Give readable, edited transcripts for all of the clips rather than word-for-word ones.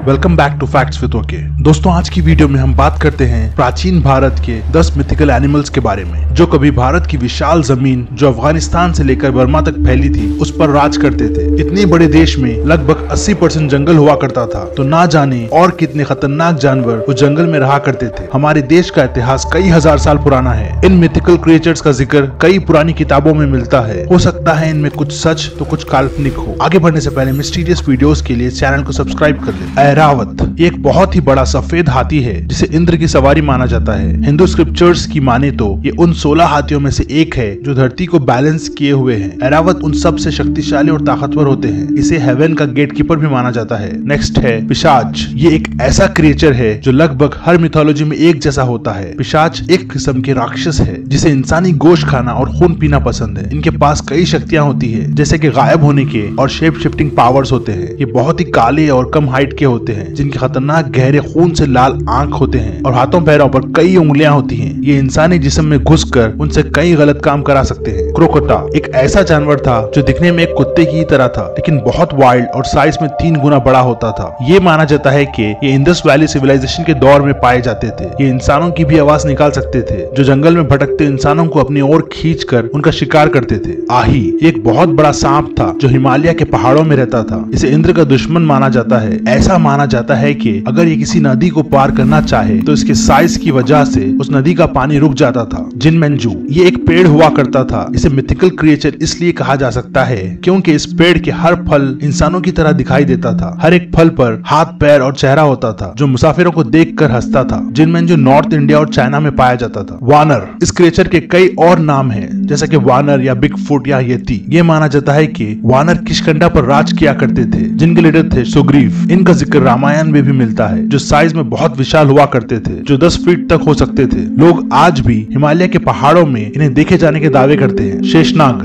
Welcome back to facts with okay. दोस्तों, आज की वीडियो में हम बात करते हैं प्राचीन भारत के 10 मिथिकल एनिमल्स के बारे में जो कभी भारत की विशाल जमीन जो अफगानिस्तान से लेकर बर्मा तक फैली थी उस पर राज करते थे। इतने बड़े देश में लगभग 80% जंगल हुआ करता था, तो ना जाने और कितने खतरनाक जानवर उस जंगल में रहा करते थे। हमारे देश का इतिहास कई हजार साल पुराना है। इन मिथिकल क्रिएचर्स का जिक्र कई पुरानी किताबों में मिलता है। हो सकता है इनमें कुछ सच तो कुछ काल्पनिक हो। आगे बढ़ने से पहले मिस्टीरियस वीडियोस के लिए चैनल को सब्सक्राइब कर ले। ऐरावत एक बहुत ही बड़ा सफेद हाथी है जिसे इंद्र की सवारी माना जाता है। हिंदू स्क्रिप्चर्स की माने तो ये उन 16 हाथियों में से एक है जो धरती को बैलेंस किए हुए हैं। ऐरावत उन सबसे शक्तिशाली और ताकतवर होते हैं। इसे हेवन का गेटकीपर भी माना जाता है। नेक्स्ट है पिशाच। ये एक ऐसा क्रिएचर है जो लगभग हर मिथोलॉजी में एक जैसा होता है। पिशाच एक किस्म के राक्षस है जिसे इंसानी गोश्त खाना और खून पीना पसंद है। इनके पास कई शक्तियां होती है जैसे कि गायब होने के और शेप शिफ्टिंग पावर्स होते हैं। ये बहुत ही काले और कम हाइट के होते हैं जिनके खतरनाक गहरे खून से लाल आंख होते हैं और हाथों पैरों पर कई उंगलियां होती हैं। ये इंसानी जिस्म में घुसकर उनसे कई गलत काम करा सकते हैं। क्रोकोटा एक ऐसा जानवर था जो दिखने में एक कुत्ते की तरह था लेकिन बहुत वाइल्ड और साइज में 3 गुना बड़ा होता था। ये माना जाता है कि ये इंडस वैली सिविलाइजेशन के दौर में पाए जाते थे। ये इंसानों की भी आवाज निकाल सकते थे जो जंगल में भटकते इंसानों को अपनी ओर खींचकर उनका शिकार करते थे। आही एक बहुत बड़ा सांप था जो हिमालय के पहाड़ों में रहता था। इसे इंद्र का दुश्मन माना जाता है। ऐसा माना जाता है कि अगर ये किसी नदी को पार करना चाहे तो इसके साइज की वजह से उस नदी का पानी रुक जाता था। जिनमेंजू ये एक पेड़ हुआ करता था। इसे मिथिकल क्रिएचर इसलिए कहा जा सकता है क्योंकि इस पेड़ के हर फल इंसानों की तरह दिखाई देता था। हर एक फल पर हाथ, पैर और चेहरा होता था जो मुसाफिरों को देखकर हंसता था। जिनमेंजू नॉर्थ इंडिया और चाइना में पाया जाता था। वानर इस क्रिएचर के कई और नाम हैं जैसे कि वानर या बिग फुट या येती। ये माना जाता है कि वानर किष्किंधा पर राज किया करते थे जिनके लीडर थे सुग्रीव। इनका जिक्र रामायण में भी मिलता है जो साइज में बहुत विशाल हुआ करते थे जो 10 फीट तक हो सकते थे। लोग आज भी हिमालय के पहाड़ों में इन्हें देखे जाने के दावे करते हैं।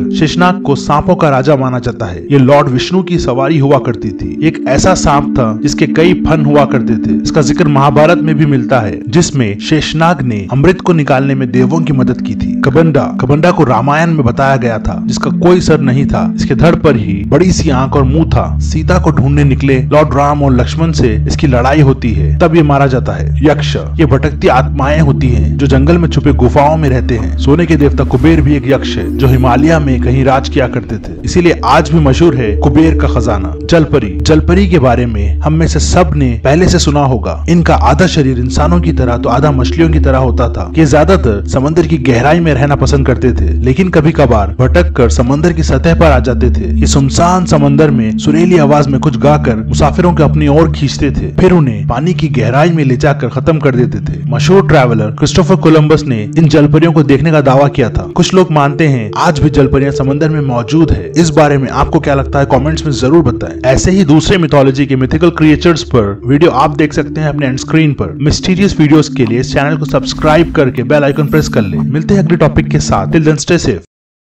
शेषनाग को सांपों का राजा माना जाता है। ये लॉर्ड विष्णु की सवारी हुआ करती थी। एक ऐसा सांप था जिसके कई फन हुआ करते थे। इसका जिक्र महाभारत में भी मिलता है जिसमें शेषनाग ने अमृत को निकालने में देवों की मदद की थी। कबंडा को रामायण में बताया गया था जिसका कोई सर नहीं था। इसके धड़ पर ही बड़ी सी आंख और मुंह था। सीता को ढूंढने निकले लॉर्ड राम और लक्ष्मण से इसकी लड़ाई होती है तब ये मारा जाता है। यक्ष ये भटकती आत्माएं होती हैं जो जंगल में छुपे गुफाओं में रहते हैं। सोने के देवता कुबेर भी एक यक्ष है जो हिमालय में कहीं राज किया करते थे, इसीलिए आज भी मशहूर है कुबेर का खजाना। जलपरी के बारे में हम में से सब ने पहले से सुना होगा। इनका आधा शरीर इंसानों की तरह तो आधा मछलियों की तरह होता था। ये ज्यादातर समंदर की गहराई में रहना पसंद करते थे लेकिन कभी कभार भटक कर समंदर की सतह पर आ जाते थे। ये सुनसान समंदर में सुरीली आवाज में कुछ गाकर मुसाफिरों को अपनी ओर खींचते थे, फिर उन्हें पानी की गहराई में ले जाकर खत्म कर देते थे। मशहूर ट्रैवलर क्रिस्टोफर कोलंबस ने इन जलपरियों को देखने का दावा किया था। कुछ लोग मानते हैं आज भी जलपरियां समंदर में मौजूद है। इस बारे में आपको क्या लगता है कमेंट्स में जरूर बताएं। ऐसे ही दूसरे मिथोलॉजी के मिथिकल क्रिएचर्स पर वीडियो आप देख सकते हैं अपने एंड स्क्रीन पर। मिस्टीरियस वीडियोस के लिए इस चैनल को सब्सक्राइब करके बेल आइकन प्रेस कर ले। मिलते हैं अगले टॉपिक के साथ। Till then stay safe.